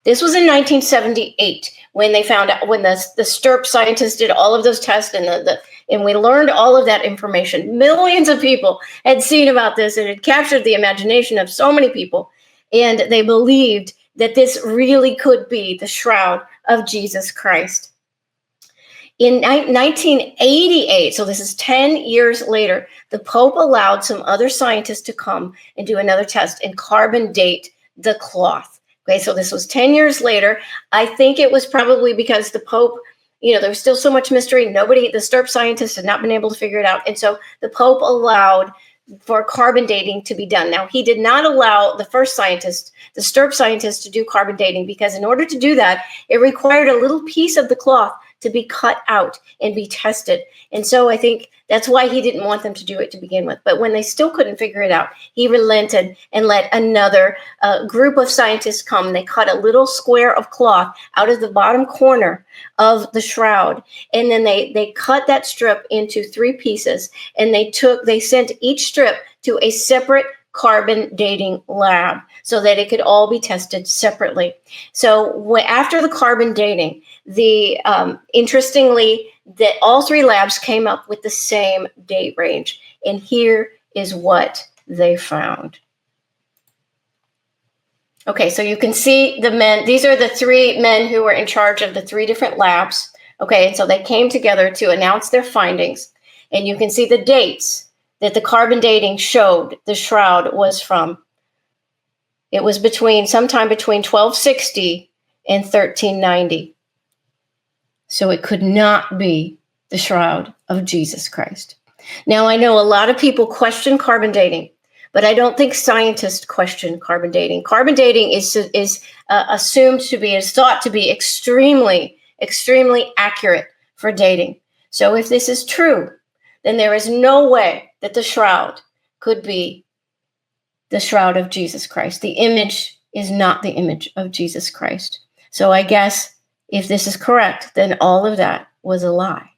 This was in 1978 when they found out, when the Stirp scientists did all of those tests, and we learned all of that information. Millions of people had seen about this, and it captured the imagination of so many people, and they believed that this really could be the shroud of Jesus Christ. In 1988, so this is 10 years later, the Pope allowed some other scientists to come and do another test and carbon date the cloth. Okay, so this was 10 years later. I think it was probably because the Pope, there was still so much mystery. The Stirp scientists had not been able to figure it out. And so the Pope allowed for carbon dating to be done. Now, he did not allow the first scientist, the Stirp scientist, to do carbon dating, because in order to do that, it required a little piece of the cloth to be cut out and be tested. And so I think that's why he didn't want them to do it to begin with. But when they still couldn't figure it out, he relented and let another group of scientists come. They cut a little square of cloth out of the bottom corner of the shroud. And then they cut that strip into 3 pieces. And they sent each strip to a separate carbon dating lab so that it could all be tested separately. So after the carbon dating, interestingly, that all 3 labs came up with the same date range. And here is what they found. Okay, so you can see the men. These are the 3 men who were in charge of the 3 different labs. Okay, and so they came together to announce their findings. And you can see the dates that the carbon dating showed the shroud was from. It was sometime between 1260 and 1390. So it could not be the shroud of Jesus Christ. Now, I know a lot of people question carbon dating, but I don't think scientists question carbon dating. Carbon dating is thought to be extremely, extremely accurate for dating. So if this is true, then there is no way that the shroud could be the shroud of Jesus Christ. The image is not the image of Jesus Christ. So I guess if this is correct, then all of that was a lie.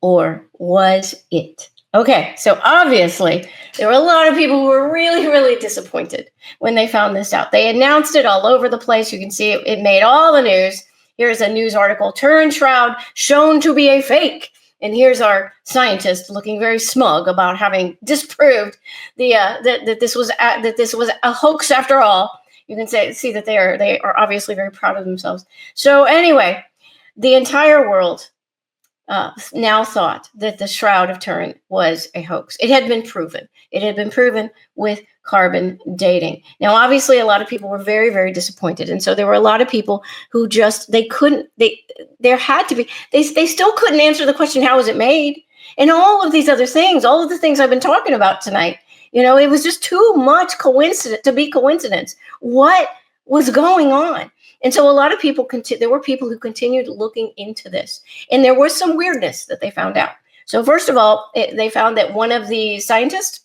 Or was it? Okay, so obviously there were a lot of people who were really, really disappointed when they found this out. They announced it all over the place. You can see it made all the news. Here's a news article: Turin shroud shown to be a fake. And here's our scientist looking very smug about having disproved that this was a hoax after all. You can see that they are obviously very proud of themselves. So anyway, the entire world now thought that the Shroud of Turin was a hoax. It had been proven. It had been proven with carbon dating. Now, obviously, a lot of people were very, very disappointed. And so there were a lot of people who still couldn't answer the question, how was it made? And all of these other things, all of the things I've been talking about tonight, it was just too much coincidence to be coincidence. What was going on? And so a lot of people, there were people who continued looking into this. And there was some weirdness that they found out. So first of all, they found that one of the scientists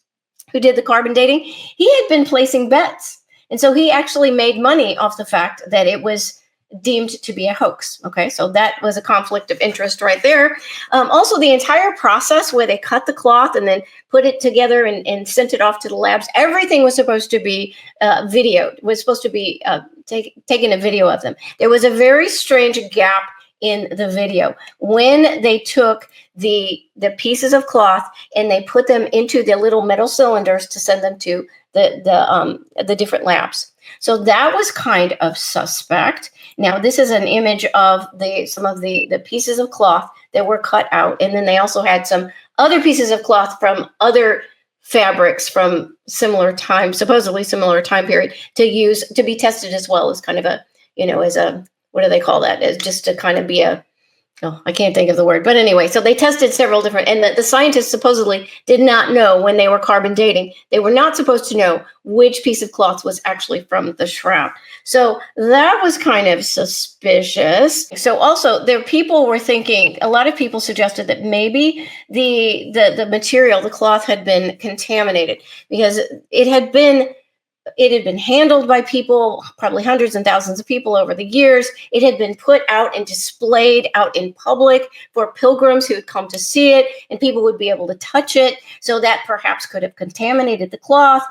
who did the carbon dating, he had been placing bets. And so he actually made money off the fact that it was deemed to be a hoax. Okay, so that was a conflict of interest right there. Also, the entire process where they cut the cloth and then put it together and sent it off to the labs, everything was supposed to be videoed, was supposed to be taking a video of them. There was a very strange gap in the video when they took the pieces of cloth and they put them into the little metal cylinders to send them to the different labs. So that was kind of suspect. Now, this is an image of some of the pieces of cloth that were cut out. And then they also had some other pieces of cloth from other fabrics from supposedly similar time period to be tested as well, as kind of what do they call that? As just to kind of be I can't think of the word. But anyway, so they tested several different, and the scientists supposedly did not know when they were carbon dating. They were not supposed to know which piece of cloth was actually from the shroud. So that was kind of suspicious. So also people were thinking, a lot of people suggested that maybe the material, the cloth, had been contaminated because it had been It had been handled by people, probably hundreds and thousands of people over the years. It had been put out and displayed out in public for pilgrims who would come to see it, and people would be able to touch it, so that perhaps could have contaminated the cloth.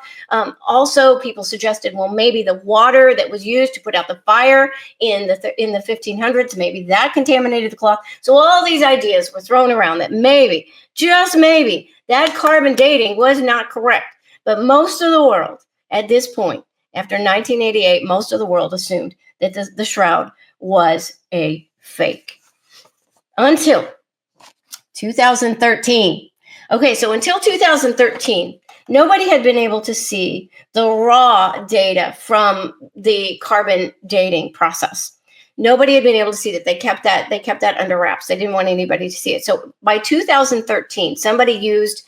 Also, people suggested, well, maybe the water that was used to put out the fire in the 1500s, maybe that contaminated the cloth. So all these ideas were thrown around that maybe, just maybe, that carbon dating was not correct. But most of the world, at this point, after 1988, most of the world assumed that the shroud was a fake. Until 2013. Okay, so until 2013, nobody had been able to see the raw data from the carbon dating process. Nobody had been able to see that. They kept that under wraps. They didn't want anybody to see it. So by 2013, somebody used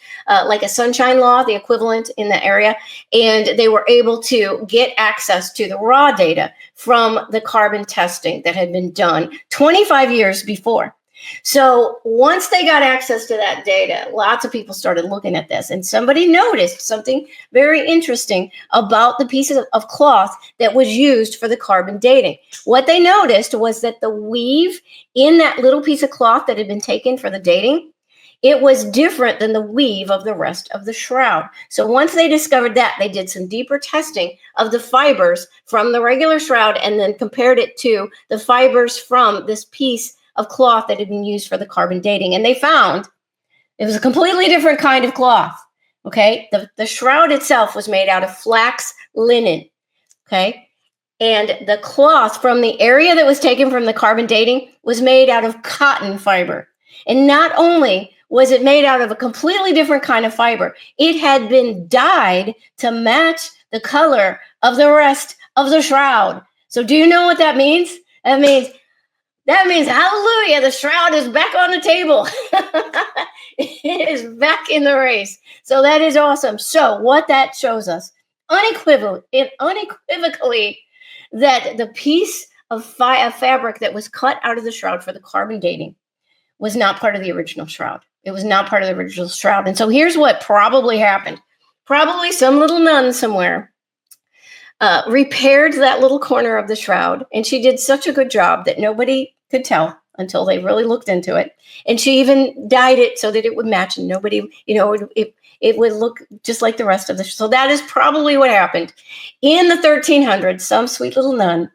like a sunshine law, the equivalent in the area, and they were able to get access to the raw data from the carbon testing that had been done 25 years before. So once they got access to that data, lots of people started looking at this, and somebody noticed something very interesting about the piece of cloth that was used for the carbon dating. What they noticed was that the weave in that little piece of cloth that had been taken for the dating, it was different than the weave of the rest of the shroud. So once they discovered that, they did some deeper testing of the fibers from the regular shroud and then compared it to the fibers from this piece of cloth that had been used for the carbon dating. And they found it was a completely different kind of cloth. Okay. The shroud itself was made out of flax linen. Okay. And the cloth from the area that was taken from the carbon dating was made out of cotton fiber. And not only was it made out of a completely different kind of fiber, it had been dyed to match the color of the rest of the shroud. So do you know what that means? That means, hallelujah, the shroud is back on the table. It is back in the race. So that is awesome. So what that shows us unequivocally that the piece of fabric that was cut out of the shroud for the carbon dating was not part of the original shroud. It was not part of the original shroud. And so here's what probably happened. Probably some little nun somewhere repaired that little corner of the shroud, and she did such a good job that nobody could tell until they really looked into it. And she even dyed it so that it would match, and nobody, it would look just like the rest of the. So that is probably what happened in the 1300s. Some sweet little nun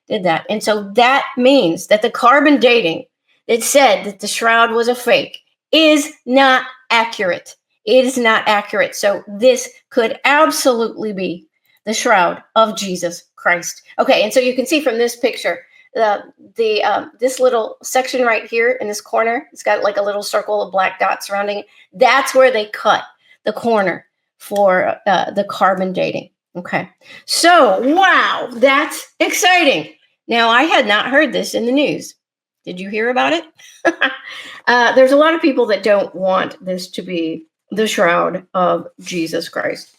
did that, and so that means that the carbon dating that said that the shroud was a fake is not accurate. It is not accurate. So this could absolutely be the shroud of Jesus Christ. Okay, and so you can see from this picture, this little section right here in this corner, it's got like a little circle of black dots surrounding it. That's where they cut the corner for the carbon dating. Okay, so wow, that's exciting. Now, I had not heard this in the news. Did you hear about it? There's a lot of people that don't want this to be the shroud of Jesus Christ.